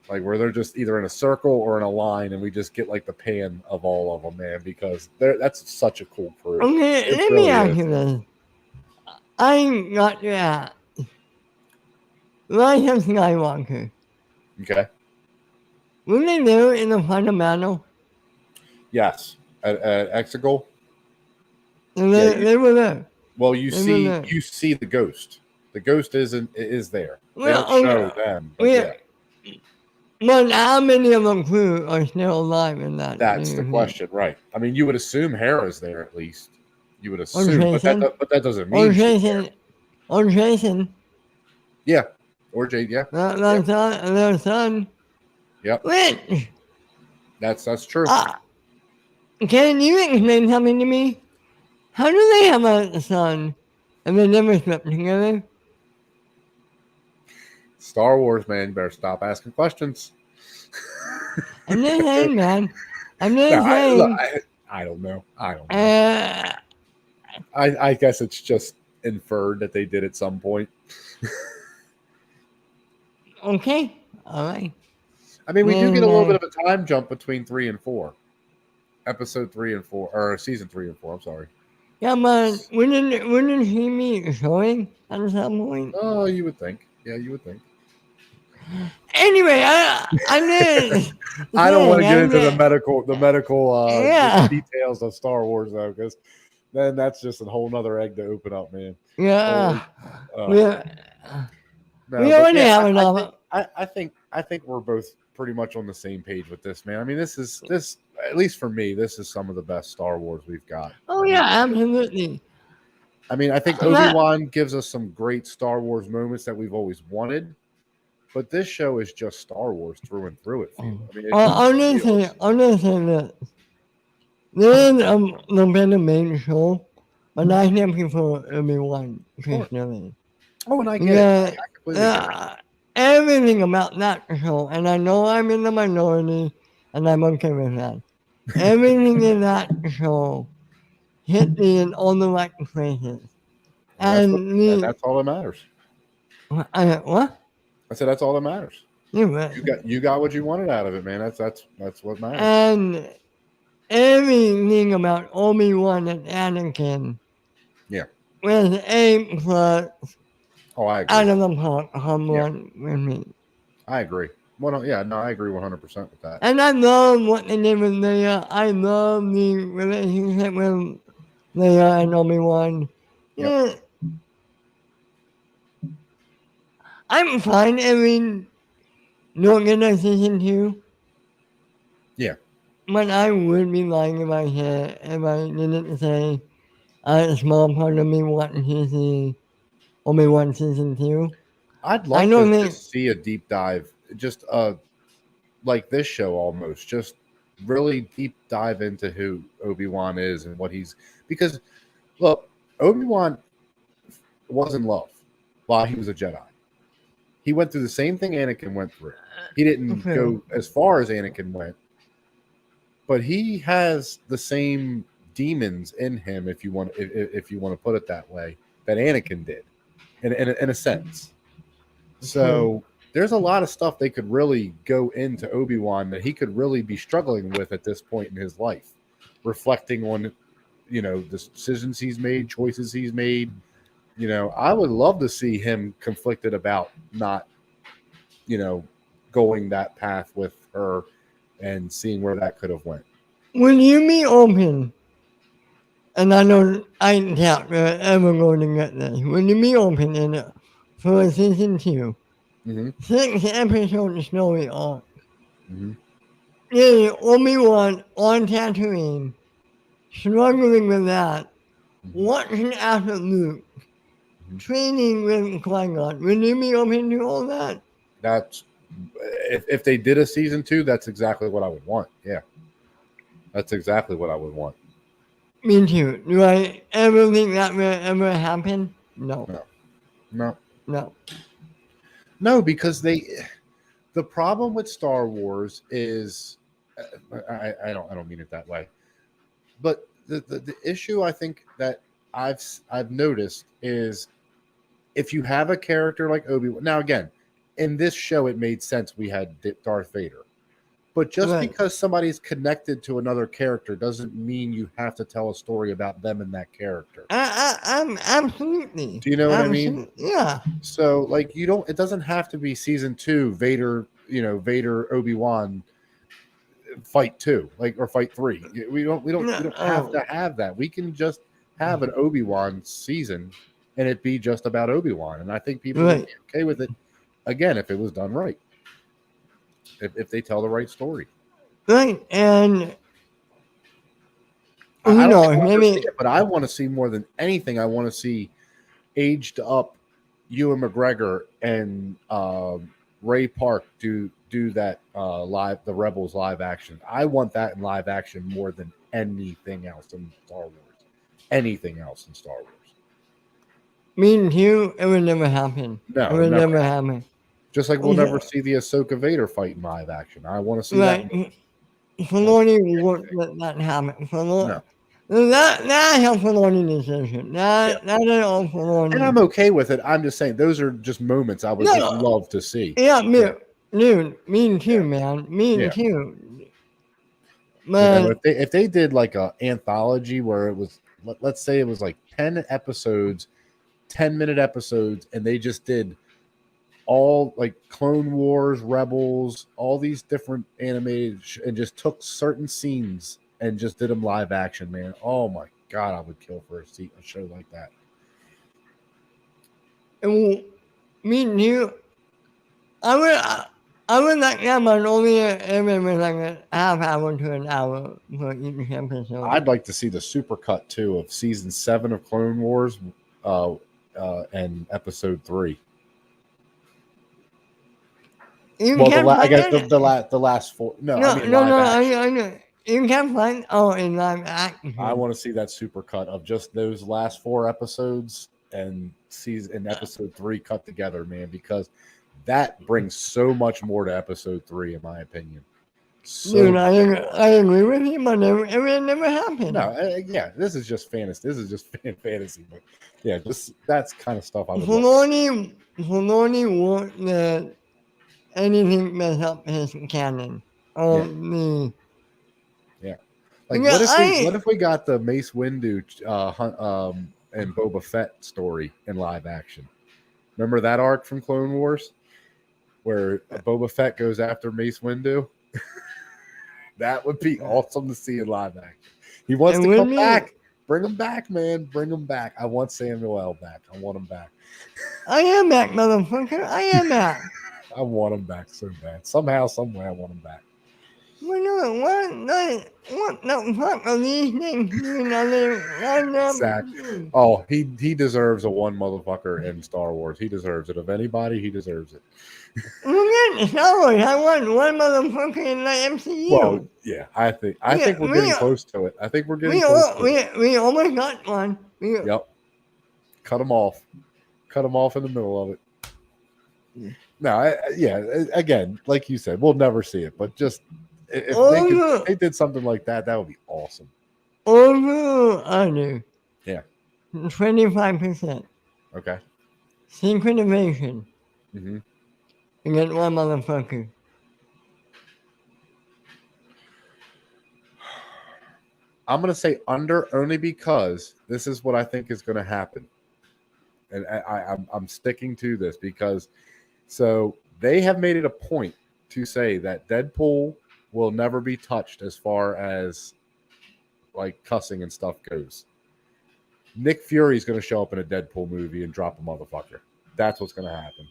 B: Like where they're just either in a circle or in a line, and we just get like the pan of all of them, man. Because that's such a cool crew.
A: Okay,
B: It
A: let me
B: really
A: ask
B: is.
A: you this. I got that. Rise of Skywalker.
B: Okay.
A: Were they there in the fundamental?
B: Yes. At Exegol.
A: They were there.
B: Well, you
A: They were
B: see
A: there.
B: the ghost. The ghost is there. They
A: Well,
B: don't show them, but yeah.
A: But how many of them crew are still alive in that?
B: That's the question, right? I mean, you would assume Hera's there at least. You would
A: Or
B: assume,
A: Jason.
B: but that doesn't
A: Or
B: mean she's there.
A: Jason. Or Jason.
B: Yeah. Or Jade, yeah.
A: Their son.
B: Yep.
A: Which?
B: That's true.
A: Can you explain something to me? How do they have a son and they never slept together?
B: Star Wars, man, you better stop asking questions.
A: I'm just saying, man. I'm just saying.
B: I don't know. I guess it's just inferred that they did at some point.
A: Okay. All right.
B: I mean, we do get a little bit of a time jump between 3 and 4. Episode 3 and 4, or season 3 and 4. I'm sorry.
A: Yeah, but wouldn't he be showing at some point?
B: Oh, you would think. Yeah, you would think.
A: Anyway, I
B: don't want to get into the medical
A: yeah.
B: details of Star Wars though, because then that's just a whole nother egg to open up, man.
A: Yeah.
B: We
A: already have enough.
B: I think we're both pretty much on the same page with this, man. I mean, this at least for me, this is some of the best Star Wars we've got.
A: Oh yeah, absolutely.
B: I mean, I think Obi-Wan gives us some great Star Wars moments that we've always wanted, but this show is just Star Wars through and through. It feels. I mean,
A: I'm gonna say this. There is the better main show, but I can't prefer Obi-Wan personally.
B: Oh, and I get it. I completely get it.
A: Everything about that show, and I know I'm in the minority, and I'm okay with that. Everything in that show hit me in all the right places.
B: And that's all that matters.
A: What?
B: I said that's all that matters.
A: Right.
B: You got what you wanted out of it, man. That's what matters.
A: And everything about Obi-Wan and Anakin, was A+.
B: Oh, I agree.
A: Out of the park, home run with me.
B: I agree. Well, yeah, no, I agree 100% with that.
A: And I love what they did with Leia. I love the relationship with Leia and Obi-Wan. Yeah. I'm fine don't get a season 2.
B: Yeah.
A: But I would be lying if I didn't say a small part of me wanting to see Obi-Wan season 2.
B: I'd love to see a deep dive, just like this show almost, just really deep dive into who Obi-Wan is and what he's, because look, Obi-Wan was in love while he was a Jedi. He went through the same thing Anakin went through. He didn't go as far as Anakin went, but he has the same demons in him, if you want to put it that way, that Anakin did, in a sense. So there's a lot of stuff they could really go into Obi-Wan that he could really be struggling with at this point in his life, reflecting on, the decisions he's made, choices he's made. I would love to see him conflicted about not, going that path with her and seeing where that could have went.
A: Will you be open? And I doubt we're ever going to get this. Will you be open in it for season 2? 6-episode story arc. Obi-Wan on Tatooine, struggling with that, watching after Luke, training with Qui-Gon. Will you be open to all that?
B: That's if they did a season 2, that's exactly what I would want. Yeah, that's exactly what I would want.
A: Me too. Do I ever think that will ever happen? No.
B: No, because the problem with Star Wars is, I don't mean it that way, but the issue I think that I've noticed is if you have a character like Obi-Wan. Now again, in this show, it made sense we had Darth Vader. But just
A: Right.
B: because somebody's connected to another character doesn't mean you have to tell a story about them and that character.
A: I'm absolutely.
B: Do you know what I mean?
A: Yeah.
B: So, like, you don't. It doesn't have to be season 2 Vader. Vader Obi-Wan fight 2, or fight 3. We don't have to have that. We can just have an Obi-Wan season, and it be just about Obi-Wan. And I think people would be okay with it. Again, if it was done right. If they tell the right story.
A: Right, and
B: I don't maybe, it, but I want to see more than anything. I want to see aged up Ewan McGregor and Ray Park do that the Rebels live action. I want that in live action more than anything else in Star Wars. Anything else in Star Wars.
A: Me too. It would never happen.
B: No,
A: it would never happen.
B: Just like we'll never see the Ahsoka Vader fight in live action. I want to see that.
A: Filoni won't let that happen. No. That has Filoni decision. That is all Filoni.
B: And I'm okay with it. I'm just saying those are just moments I would just love to see.
A: Yeah, dude, me too, man. Me too.
B: Man, if they did like a anthology where it was, let's say it was like 10 episodes, 10-minute episodes, and they just did all like Clone Wars, Rebels, all these different animated and just took certain scenes and just did them live action, man. Oh my God, I would kill for a show like that.
A: Me too. I would like that, but only if it was like a half hour to an hour for each episode.
B: I'd like to see the supercut too of season 7 of Clone Wars and episode 3. I guess the last 4. No.
A: I know. You can't find in live action.
B: I want to see that supercut of just those last 4 episodes and episode 3 cut together, man, because that brings so much more to episode 3, in my opinion.
A: Dude, I agree with you, but it would never happen.
B: No, this is just fantasy. This is just fantasy, but yeah, just that's kind of stuff I would.
A: Filoni won't let anything mess up his canon.
B: Yeah. Like, what if we got the Mace Windu and Boba Fett story in live action? Remember that arc from Clone Wars where Boba Fett goes after Mace Windu? That would be awesome to see in live action. He wants to come back. Bring him back, man. Bring him back. I want Samuel L. back. I want him back.
A: I am back, motherfucker. I am back.
B: I want him back so bad. Somehow, some way, I want him back.
A: What the fuck are these things doing
B: Exactly. Oh, he deserves a one motherfucker in Star Wars. He deserves it. Of anybody, he deserves it.
A: Look at Star Wars. I want one motherfucker in the MCU.
B: Well, yeah, I think we're getting close to it. I think we're getting close to it.
A: We almost got one.
B: Yep. Cut them off. Cut them off in the middle of it. No, again, like you said, we'll never see it, but just if they did something like that, that would be awesome.
A: Under.
B: Yeah.
A: 25%.
B: Okay.
A: Synchronization.
B: Mm-hmm.
A: You get one motherfucker.
B: I'm going to say under only because this is what I think is going to happen. And I'm sticking to this because so they have made it a point to say that Deadpool will never be touched as far as like cussing and stuff goes. Nick Fury's going to show up in a Deadpool movie and drop a motherfucker. That's what's going to happen.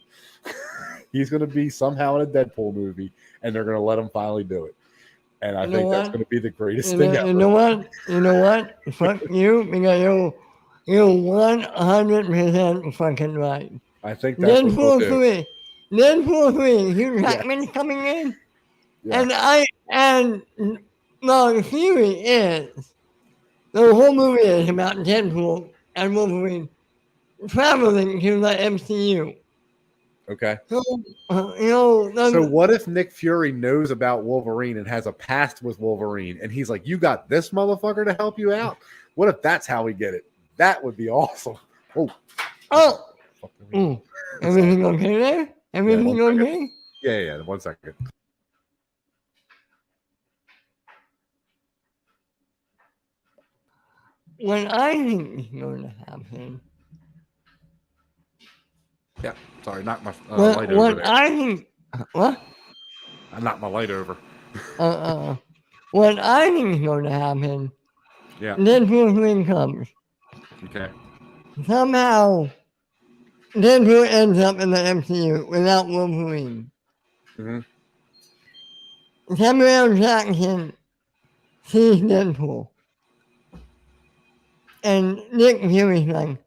B: He's going to be somehow in a Deadpool movie, and they're going to let him finally do it. And I think that's going to be the greatest thing ever.
A: You know what? Fuck you, because you're 100% fucking right.
B: I think that's
A: Deadpool 3. Deadpool 3. Hugh Jackman's coming in. Yeah. And the theory is the whole movie is about Deadpool and Wolverine traveling to the MCU.
B: Okay.
A: So,
B: so what if Nick Fury knows about Wolverine and has a past with Wolverine, and he's like, "You got this motherfucker to help you out"? What if that's how we get it? That would be awesome.
A: Oh,
B: Fucking
A: everything okay there?
B: one
A: Everything
B: second.
A: okay?
B: Yeah. 1 second.
A: What I think is going to happen.
B: Yeah. Sorry, knock my light over
A: What
B: there.
A: I think. What?
B: I knocked my light over.
A: What I think is going to happen.
B: Yeah.
A: Deadpool 3 comes.
B: Okay.
A: Somehow, Deadpool ends up in the MCU without Wolverine.
B: Mm-hmm.
A: Samuel L. Jackson sees Deadpool. And Nick Fury's like,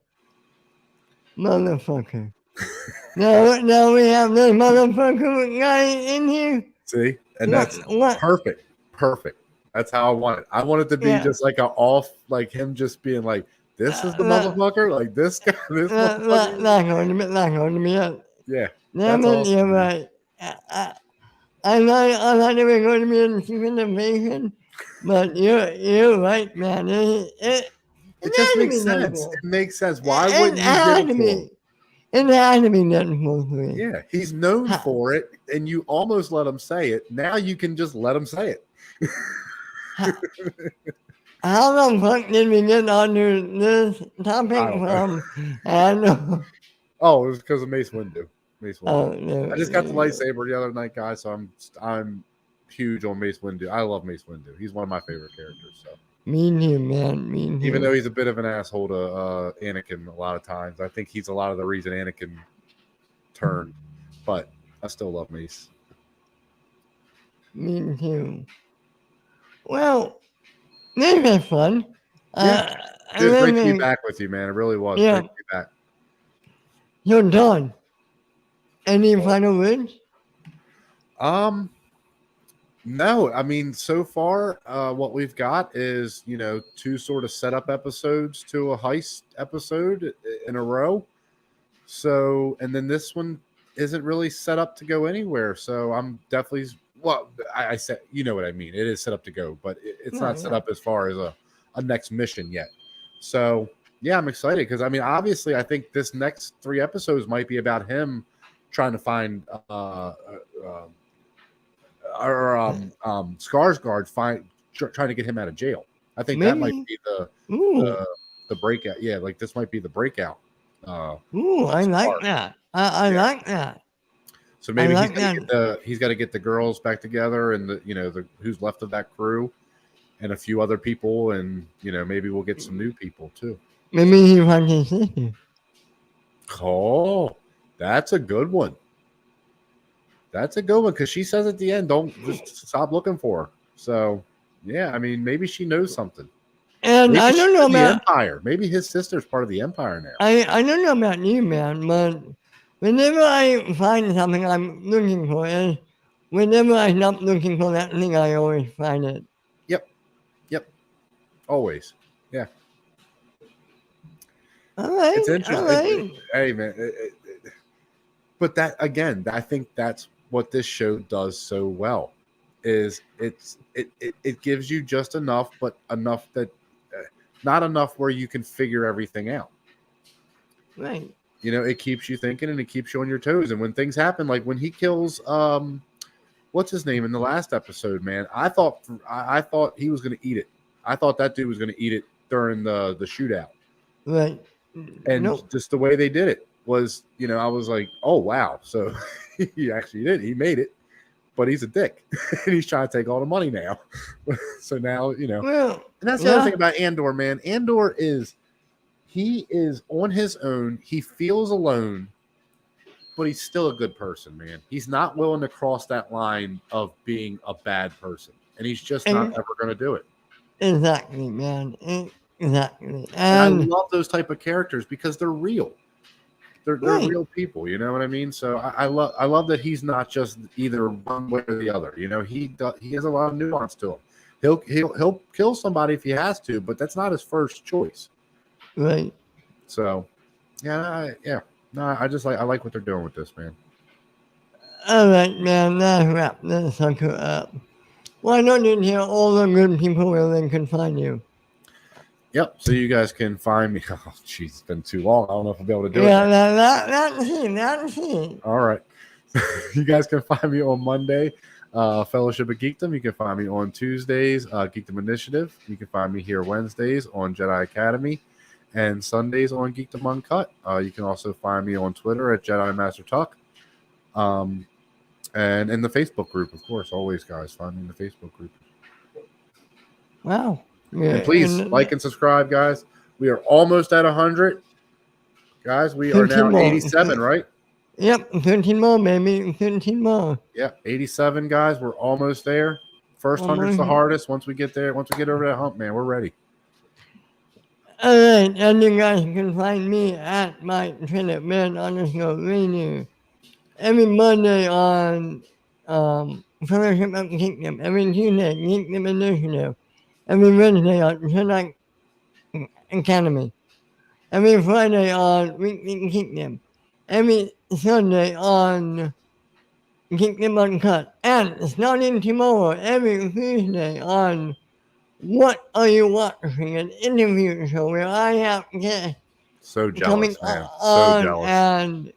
A: motherfucker. now we have this motherfucker guy in here.
B: See? And that's perfect. Perfect. That's how I want it. I want it to be just like a off, like him just being like, this is the motherfucker? Like this guy, this motherfucker?
A: Not going to be it.
B: Yeah.
A: That's awesome. You're right. I thought it was going to be in Secret Invasion, but you're right, man. It
B: just makes sense. Deadpool. It makes sense. Why wouldn't you give it to him?
A: It had to be Deadpool 3.
B: Yeah, he's known for it, and you almost let him say it. Now you can just let him say it.
A: How the fuck did we get onto this topic from?
B: Oh, it was because of Mace Windu. I just got the lightsaber the other night, guys. So I'm huge on Mace Windu. I love Mace Windu. He's one of my favorite characters. So.
A: Me too, man. Me too.
B: Even though he's a bit of an asshole to Anakin a lot of times, I think he's a lot of the reason Anakin turned. But I still love Mace.
A: Me too. Well, this was fun.
B: Yeah. It was great to be back with you, man. It really was.
A: Yeah.
B: Great to be back.
A: You're done. Any final words?
B: No, I mean, so far, what we've got is, 2 sort of setup episodes to a heist episode in a row. So, and then this one isn't really set up to go anywhere. So I'm definitely, I said, you know what I mean? It is set up to go, but it's not set up as far as a next mission yet. So yeah, I'm excited because, I mean, obviously I think this next 3 episodes might be about him trying to find, Skarsgård trying to get him out of jail. I think that might be the breakout. Yeah, like this might be the breakout.
A: I like that. I like that.
B: So maybe he's got to get the girls back together and the who's left of that crew and a few other people, and maybe we'll get some new people too.
A: Maybe he finds his sister.
B: Oh, that's a good one. That's a good one because she says at the end, "Don't just stop looking for her." So, yeah, I mean, maybe she knows something.
A: And maybe I don't know about
B: the Empire. Maybe his sister's part of the Empire now.
A: I don't know about you, man, but whenever I find something I'm looking for, and whenever I stop looking for that thing, I always find it.
B: Yep. Always. Yeah.
A: All right.
B: It's interesting.
A: All right.
B: Hey, man. But that again, I think that's what this show does so well. Is it gives you just enough, but enough that not enough where you can figure everything out.
A: Right.
B: It keeps you thinking and it keeps you on your toes. And when things happen, like when he kills what's his name in the last episode, man, I thought he was going to eat it. I thought that dude was going to eat it during the shootout.
A: Right.
B: And just the way they did it was, I was like, oh, wow. So he actually did. He made it, but he's a dick and he's trying to take all the money now. So now, and that's the other thing about Andor, man. Andor he is on his own. He feels alone, but he's still a good person, man. He's not willing to cross that line of being a bad person, and he's just not ever going to do it.
A: Exactly, man. Exactly.
B: And I love those type of characters because they're real. They're real people, you know what I mean? So I love that he's not just either one way or the other. He has a lot of nuance to him. He'll kill somebody if he has to, but that's not his first choice.
A: Right.
B: So, I like what they're doing with this, man.
A: All right, man. Let's wrap this sucker up. Why don't you hear all the good people where they can find you?
B: Yep. So you guys can find me. Oh, jeez, it's been too long. I don't know if I'll be able to do
A: Yeah,
B: it.
A: that's it.
B: All right. You guys can find me on Monday, Fellowship of Geekdom. You can find me on Tuesdays, Geekdom Initiative. You can find me here Wednesdays on Jedi Academy and Sundays on Geekdom Uncut. You can also find me on Twitter at Jedi Master Tuck. And in the Facebook group, of course, always, guys, find me in the Facebook group.
A: Wow. Yeah,
B: And please like and subscribe, guys. We are almost at 100. Guys, we are now 87, right?
A: Yep, 13 more, baby. 13 more.
B: Yeah, 87, guys. We're almost there. First 100's the hardest. Once we get there, once we get over that hump, man, we're ready.
A: All right, and you guys can find me at my Twitter, man_radio. Every Monday on Fellowship of Kingdom. Every Tuesday, Kingdom Initiative. Every Wednesday on Jedi Academy. Every Friday on Weekly Kingdom. Every Sunday on Kingdom Uncut. And starting tomorrow, every Tuesday on What Are You Watching? An interview show where I have guests
B: So jealous, man. So
A: on,
B: jealous.
A: and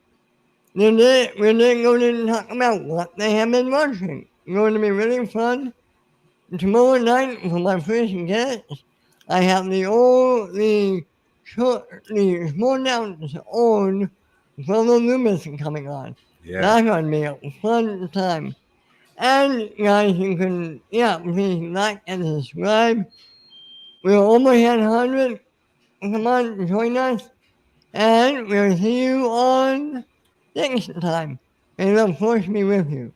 A: we're going to talk about what they have been watching. It's going to be really fun. Tomorrow night, for my first guest, I have the small downs on Brother Loomis coming on.
B: Yeah.
A: That's going to be a fun time. And guys, you can, please like and subscribe. We're almost at 100. Come on, join us. And we'll see you on next time. May the Force be with you.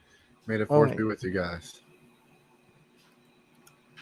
B: May the Force be with you guys.